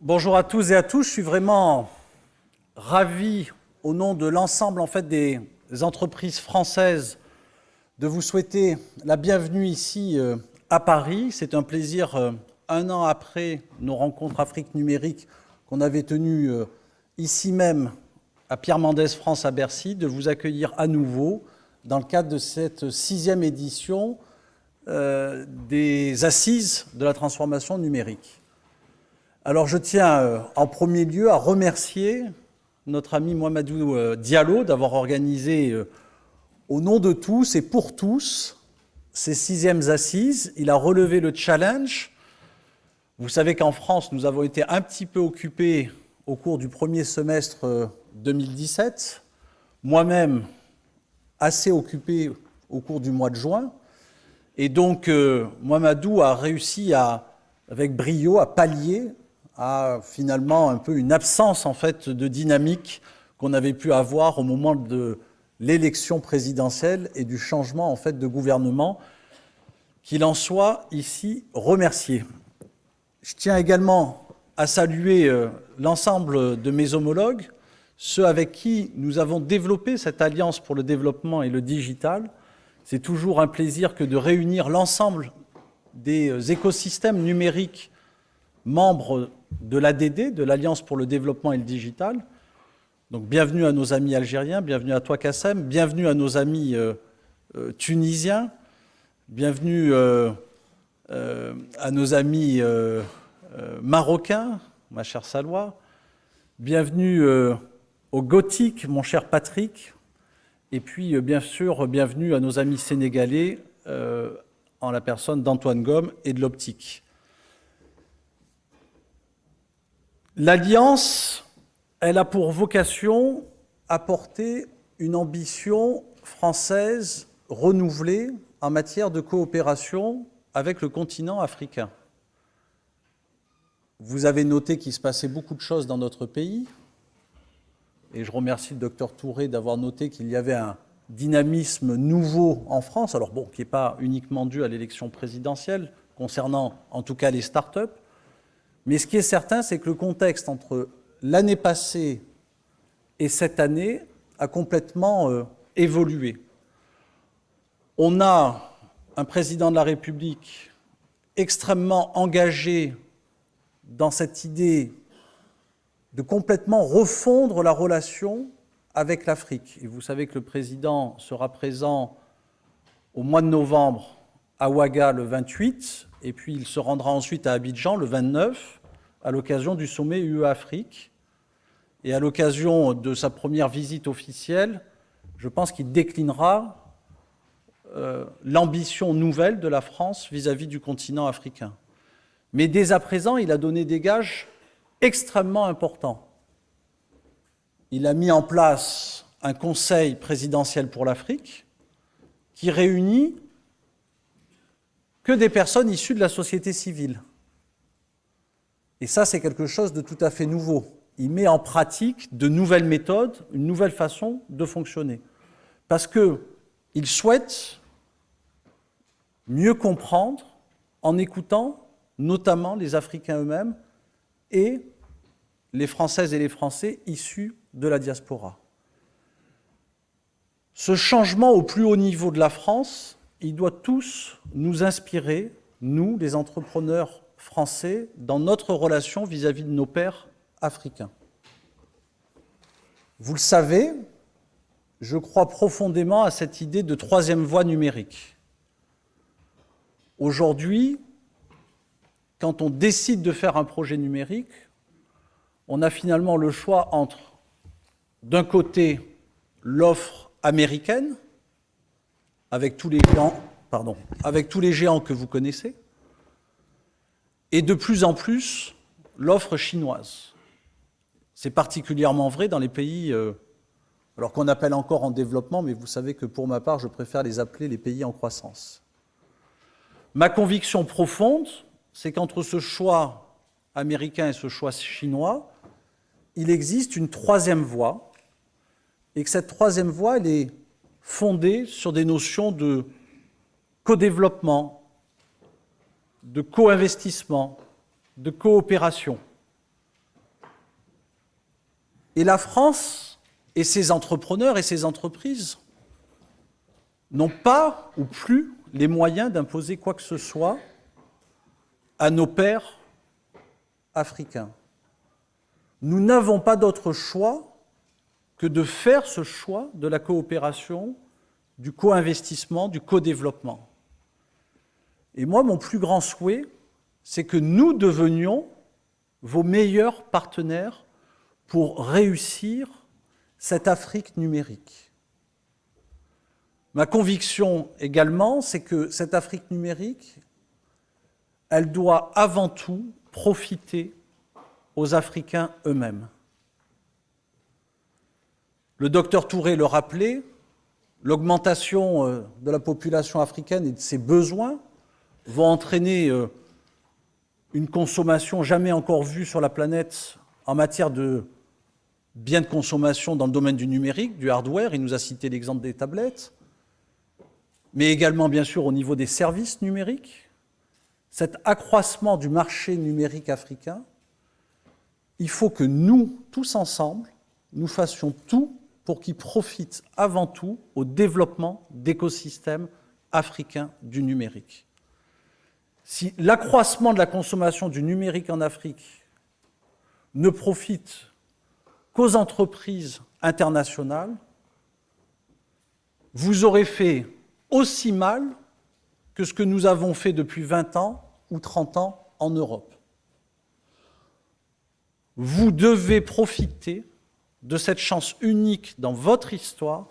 Bonjour à tous et à tous, je suis vraiment ravi au nom de l'ensemble des entreprises françaises de vous souhaiter la bienvenue ici à Paris. C'est un plaisir, un an après nos rencontres Afrique numérique qu'on avait tenues ici même à Pierre Mendès France à Bercy, de vous accueillir à nouveau dans le cadre de cette 6e édition des Assises de la transformation numérique. Alors je tiens en premier lieu à remercier notre ami Mouhamadou Diallo d'avoir organisé au nom de tous et pour tous ces 6e assises. Il a relevé le challenge. Vous savez qu'en France, nous avons été un petit peu occupés au cours du premier semestre 2017, moi-même assez occupé au cours du mois de juin. Et donc Mouhamadou a réussi avec brio à pallier à finalement un peu une absence de dynamique qu'on avait pu avoir au moment de l'élection présidentielle et du changement de gouvernement. Qu'il en soit ici remercié. Je tiens également à saluer l'ensemble de mes homologues, ceux avec qui nous avons développé cette alliance pour le développement et le digital. C'est toujours un plaisir que de réunir l'ensemble des écosystèmes numériques membres de l'ADD, de l'Alliance pour le développement et le digital. Donc bienvenue à nos amis algériens, bienvenue à toi Kassem, bienvenue à nos amis tunisiens, bienvenue à nos amis marocains, ma chère Salwa, bienvenue au Gothique, mon cher Patrick, et puis bien sûr bienvenue à nos amis sénégalais en la personne d'Antoine Gomme et de l'Optique. L'Alliance, elle a pour vocation à porter une ambition française renouvelée en matière de coopération avec le continent africain. Vous avez noté qu'il se passait beaucoup de choses dans notre pays, et je remercie le docteur Touré d'avoir noté qu'il y avait un dynamisme nouveau en France, alors bon, qui n'est pas uniquement dû à l'élection présidentielle, concernant en tout cas les start-up. Mais ce qui est certain, c'est que le contexte entre l'année passée et cette année a complètement évolué. On a un président de la République extrêmement engagé dans cette idée de complètement refondre la relation avec l'Afrique. Et vous savez que le président sera présent au mois de novembre à Ouaga le 28, et puis il se rendra ensuite à Abidjan le 29, à l'occasion du sommet UE-Afrique. Et à l'occasion de sa première visite officielle, je pense qu'il déclinera l'ambition nouvelle de la France vis-à-vis du continent africain. Mais dès à présent, il a donné des gages extrêmement importants. Il a mis en place un conseil présidentiel pour l'Afrique qui réunit que des personnes issues de la société civile. Et ça, c'est quelque chose de tout à fait nouveau. Il met en pratique de nouvelles méthodes, une nouvelle façon de fonctionner. Parce qu'il souhaite mieux comprendre en écoutant notamment les Africains eux-mêmes et les Françaises et les Français issus de la diaspora. Ce changement au plus haut niveau de la France, il doit tous nous inspirer, nous, les entrepreneurs français, dans notre relation vis-à-vis de nos pairs africains. Vous le savez, je crois profondément à cette idée de troisième voie numérique. Aujourd'hui, quand on décide de faire un projet numérique, on a finalement le choix entre, d'un côté, l'offre américaine, avec tous les géants que vous connaissez, et de plus en plus, l'offre chinoise. C'est particulièrement vrai dans les pays, alors qu'on appelle encore en développement, mais vous savez que pour ma part, je préfère les appeler les pays en croissance. Ma conviction profonde, c'est qu'entre ce choix américain et ce choix chinois, il existe une troisième voie, et que cette troisième voie, elle est fondée sur des notions de co-développement, de co-investissement, de coopération. Et la France et ses entrepreneurs et ses entreprises n'ont pas ou plus les moyens d'imposer quoi que ce soit à nos pairs africains. Nous n'avons pas d'autre choix que de faire ce choix de la coopération, du co-investissement, du co-développement. Et moi, mon plus grand souhait, c'est que nous devenions vos meilleurs partenaires pour réussir cette Afrique numérique. Ma conviction également, c'est que cette Afrique numérique, elle doit avant tout profiter aux Africains eux-mêmes. Le docteur Touré le rappelait, l'augmentation de la population africaine et de ses besoins vont entraîner une consommation jamais encore vue sur la planète en matière de biens de consommation dans le domaine du numérique, du hardware. Il nous a cité l'exemple des tablettes, mais également, bien sûr, au niveau des services numériques. Cet accroissement du marché numérique africain, il faut que nous, tous ensemble, nous fassions tout pour qu'il profite avant tout au développement d'écosystèmes africains du numérique. Si l'accroissement de la consommation du numérique en Afrique ne profite qu'aux entreprises internationales, vous aurez fait aussi mal que ce que nous avons fait depuis 20 ans ou 30 ans en Europe. Vous devez profiter de cette chance unique dans votre histoire,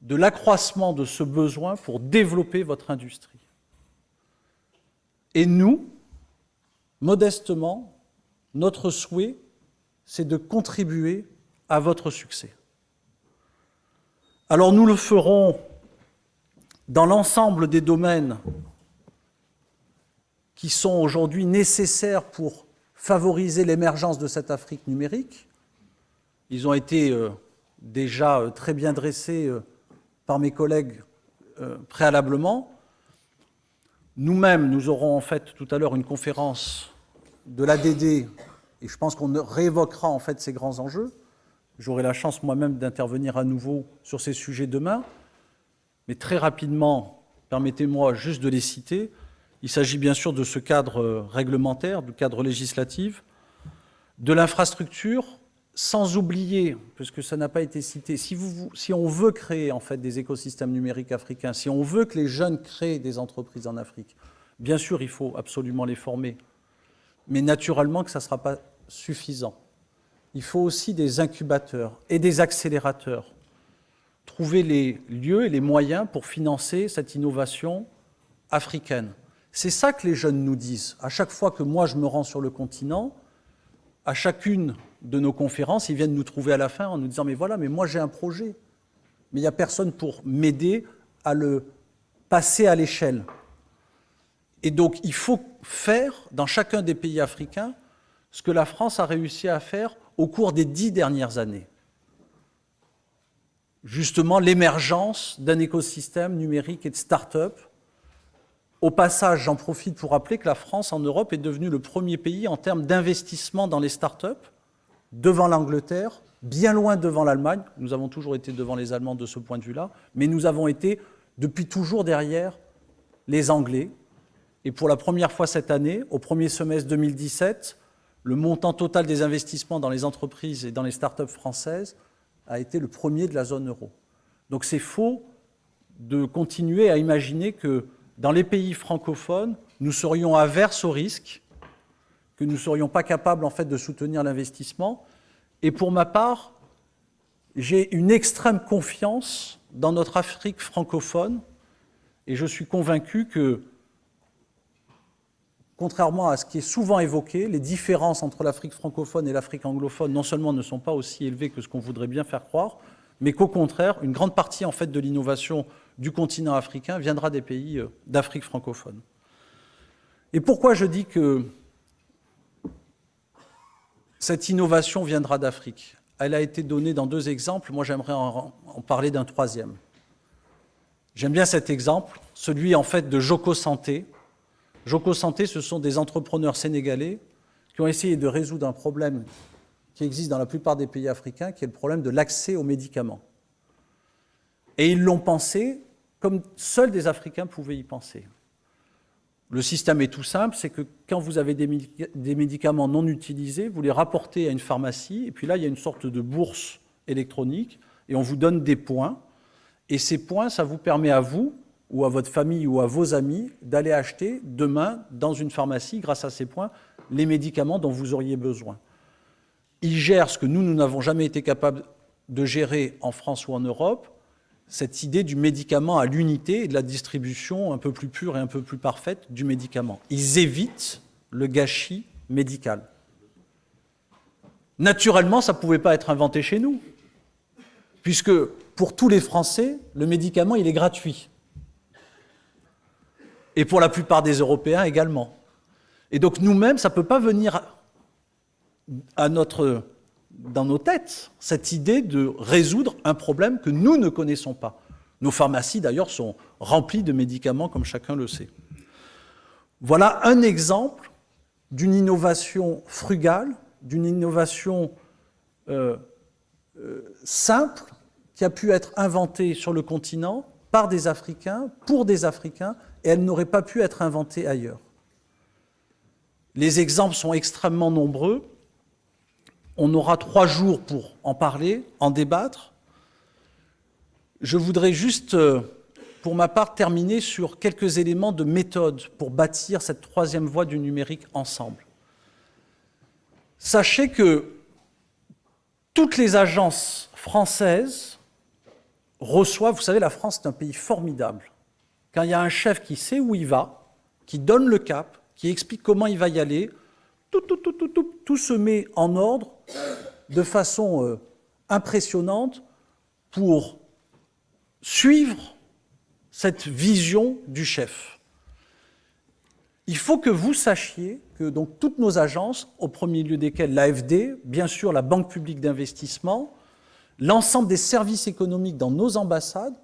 de l'accroissement de ce besoin pour développer votre industrie. Et nous, modestement, notre souhait, c'est de contribuer à votre succès. Alors nous le ferons dans l'ensemble des domaines qui sont aujourd'hui nécessaires pour favoriser l'émergence de cette Afrique numérique. Ils ont été déjà très bien dressés par mes collègues préalablement. Nous-mêmes, nous aurons en fait tout à l'heure une conférence de l'ADD et je pense qu'on réévoquera en fait ces grands enjeux. J'aurai la chance moi-même d'intervenir à nouveau sur ces sujets demain. Mais très rapidement, permettez-moi juste de les citer. Il s'agit bien sûr de ce cadre réglementaire, du cadre législatif, de l'infrastructure, sans oublier, puisque ça n'a pas été cité, si on veut créer en fait des écosystèmes numériques africains, si on veut que les jeunes créent des entreprises en Afrique, bien sûr, il faut absolument les former, mais naturellement que ça ne sera pas suffisant. Il faut aussi des incubateurs et des accélérateurs. Trouver les lieux et les moyens pour financer cette innovation africaine. C'est ça que les jeunes nous disent. À chaque fois que moi je me rends sur le continent, à chacune de nos conférences, ils viennent nous trouver à la fin en nous disant « mais voilà, mais moi j'ai un projet, mais il n'y a personne pour m'aider à le passer à l'échelle ». Et donc il faut faire dans chacun des pays africains ce que la France a réussi à faire au cours des 10 dernières années. Justement, l'émergence d'un écosystème numérique et de start-up. Au passage, j'en profite pour rappeler que la France, en Europe, est devenue le premier pays en termes d'investissement dans les start-up, devant l'Angleterre, bien loin devant l'Allemagne. Nous avons toujours été devant les Allemands de ce point de vue-là, mais nous avons été depuis toujours derrière les Anglais. Et pour la première fois cette année, au premier semestre 2017, le montant total des investissements dans les entreprises et dans les start-up françaises a été le premier de la zone euro. Donc c'est faux de continuer à imaginer que dans les pays francophones, nous serions averses au risque, que nous ne serions pas capables en fait de soutenir l'investissement. Et pour ma part, j'ai une extrême confiance dans notre Afrique francophone et je suis convaincu que, contrairement à ce qui est souvent évoqué, les différences entre l'Afrique francophone et l'Afrique anglophone non seulement ne sont pas aussi élevées que ce qu'on voudrait bien faire croire, mais qu'au contraire, une grande partie en fait de l'innovation du continent africain viendra des pays d'Afrique francophone. Et pourquoi je dis que cette innovation viendra d'Afrique? Elle a été donnée dans 2 exemples, moi j'aimerais en parler d'un 3e. J'aime bien cet exemple, celui en fait de Joko Santé. Joko Santé, ce sont des entrepreneurs sénégalais qui qui ont essayé de résoudre un problème qui existe dans la plupart des pays africains, qui est le problème de l'accès aux médicaments. Et ils l'ont pensé comme seuls des Africains pouvaient y penser. Le système est tout simple, c'est que quand vous avez des médicaments non utilisés, vous les rapportez à une pharmacie, et puis là, il y a une sorte de bourse électronique, et on vous donne des points, et ces points, ça vous permet à vous, ou à votre famille, ou à vos amis, d'aller acheter demain, dans une pharmacie, grâce à ces points, les médicaments dont vous auriez besoin. Ils gèrent ce que nous n'avons jamais été capables de gérer en France ou en Europe, cette idée du médicament à l'unité et de la distribution un peu plus pure et un peu plus parfaite du médicament. Ils évitent le gâchis médical. Naturellement, ça ne pouvait pas être inventé chez nous, puisque pour tous les Français, le médicament, il est gratuit. Et pour la plupart des Européens également. Et donc nous-mêmes, ça ne peut pas venir dans nos têtes, cette idée de résoudre un problème que nous ne connaissons pas. Nos pharmacies, d'ailleurs, sont remplies de médicaments, comme chacun le sait. Voilà un exemple d'une innovation frugale, d'une innovation simple, qui a pu être inventée sur le continent par des Africains, pour des Africains, et elle n'aurait pas pu être inventée ailleurs. Les exemples sont extrêmement nombreux. On aura 3 jours pour en parler, en débattre. Je voudrais juste, pour ma part, terminer sur quelques éléments de méthode pour bâtir cette 3e voie du numérique ensemble. Sachez que toutes les agences françaises reçoivent, vous savez, la France est un pays formidable. Quand il y a un chef qui sait où il va, qui donne le cap, qui explique comment il va y aller, tout se met en ordre de façon impressionnante pour suivre cette vision du chef. Il faut que vous sachiez que donc, toutes nos agences, au premier lieu desquelles l'AFD, bien sûr la Banque publique d'investissement, l'ensemble des services économiques dans nos ambassades,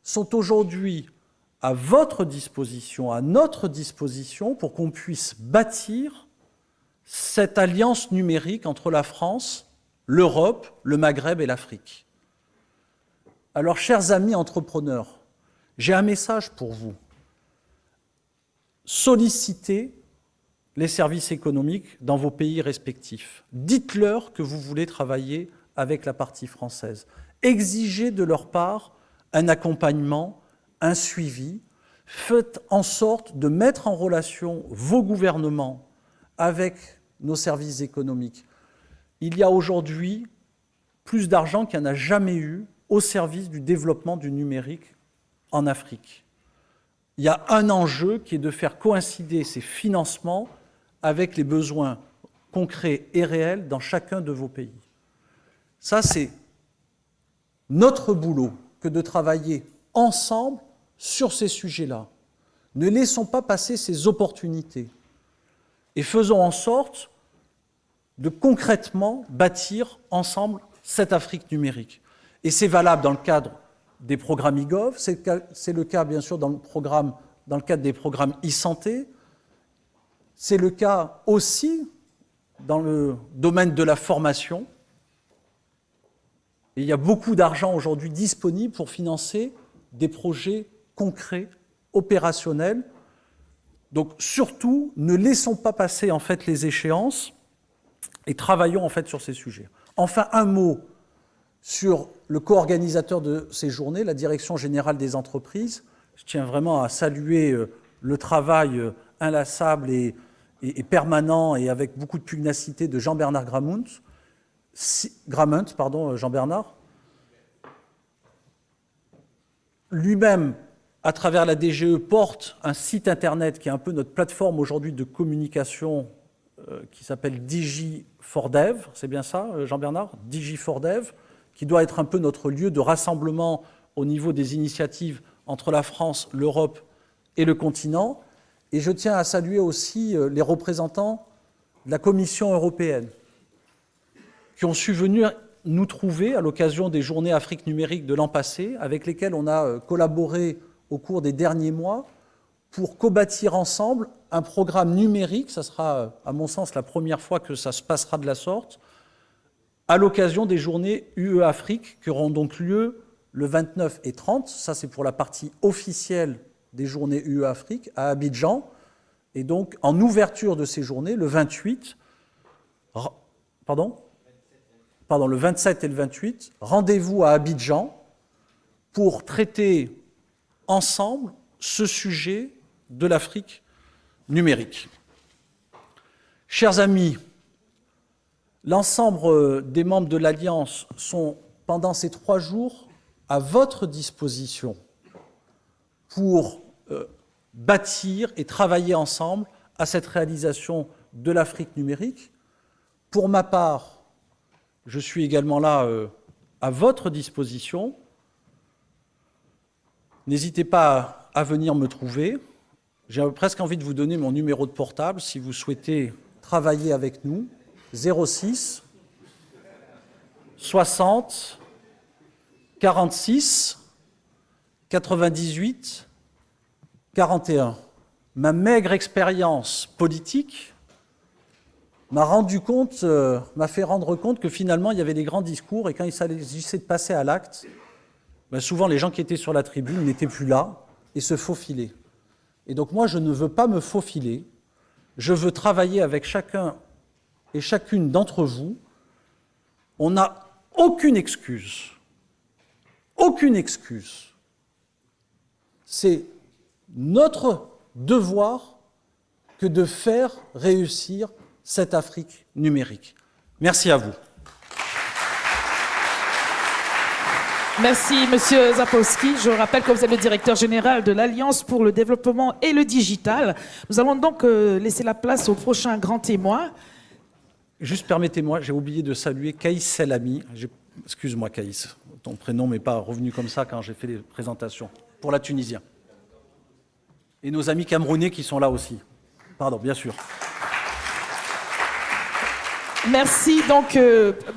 sont aujourd'hui à votre disposition, à notre disposition, pour qu'on puisse bâtir cette alliance numérique entre la France, l'Europe, le Maghreb et l'Afrique. Alors, chers amis entrepreneurs, j'ai un message pour vous. Sollicitez les services économiques dans vos pays respectifs. Dites-leur que vous voulez travailler avec la partie française. Exigez de leur part un accompagnement, un suivi. Faites en sorte de mettre en relation vos gouvernements avec nos services économiques. Il y a aujourd'hui plus d'argent qu'il n'y en a jamais eu au service du développement du numérique en Afrique. Il y a un enjeu qui est de faire coïncider ces financements avec les besoins concrets et réels dans chacun de vos pays. Ça, c'est notre boulot que de travailler ensemble sur ces sujets-là. Ne laissons pas passer ces opportunités et faisons en sorte de concrètement bâtir ensemble cette Afrique numérique. Et c'est valable dans le cadre des programmes e-gov, c'est le cas bien sûr dans le cadre des programmes e-santé, c'est le cas aussi dans le domaine de la formation. Et il y a beaucoup d'argent aujourd'hui disponible pour financer des projets concrets, opérationnels. Donc surtout, ne laissons pas passer en fait les échéances et travaillons en fait sur ces sujets. Enfin, un mot sur le co-organisateur de ces journées, la Direction générale des entreprises. Je tiens vraiment à saluer le travail inlassable et permanent et avec beaucoup de pugnacité de Jean-Bernard Gramunt, Jean-Bernard. Lui-même, à travers la DGE, porte un site internet qui est un peu notre plateforme aujourd'hui de communication qui s'appelle Digi4Dev, c'est bien ça, Jean-Bernard? Digi4Dev, qui doit être un peu notre lieu de rassemblement au niveau des initiatives entre la France, l'Europe et le continent. Et je tiens à saluer aussi les représentants de la Commission européenne qui ont su venir nous trouver à l'occasion des Journées Afrique numérique de l'an passé, avec lesquelles on a collaboré au cours des derniers mois pour co-bâtir ensemble un programme numérique. Ça sera, à mon sens, la première fois que ça se passera de la sorte, à l'occasion des journées UE Afrique qui auront donc lieu le 29 et 30. Ça, c'est pour la partie officielle des journées UE Afrique à Abidjan. Et donc, en ouverture de ces journées, le 28, le 27 et le 28, rendez-vous à Abidjan pour traiter ensemble ce sujet de l'Afrique numérique. Chers amis, l'ensemble des membres de l'Alliance sont, pendant ces 3 jours, à votre disposition pour bâtir et travailler ensemble à cette réalisation de l'Afrique numérique. Pour ma part, je suis également là à votre disposition. N'hésitez pas à venir me trouver. J'ai presque envie de vous donner mon numéro de portable si vous souhaitez travailler avec nous. 06 60 46 98 41. Ma maigre expérience politique m'a fait rendre compte que finalement, il y avait des grands discours et quand il s'agissait de passer à l'acte, souvent les gens qui étaient sur la tribune n'étaient plus là et se faufilaient. Et donc moi, je ne veux pas me faufiler, je veux travailler avec chacun et chacune d'entre vous. On n'a aucune excuse. Aucune excuse. C'est notre devoir que de faire réussir cette Afrique numérique. Merci à vous. Merci, Monsieur Zapolski. Je rappelle que vous êtes le directeur général de l'Alliance pour le développement et le digital. Nous allons donc laisser la place au prochain grand témoin. Juste permettez-moi, j'ai oublié de saluer Caïs Selami. Excuse-moi, Caïs, ton prénom m'est pas revenu comme ça quand j'ai fait les présentations. Pour la Tunisien. Et nos amis camerounais qui sont là aussi. Pardon, bien sûr. Merci. Donc,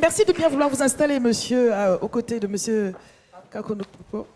merci de bien vouloir vous installer, monsieur, aux côtés de monsieur Kakonopopo.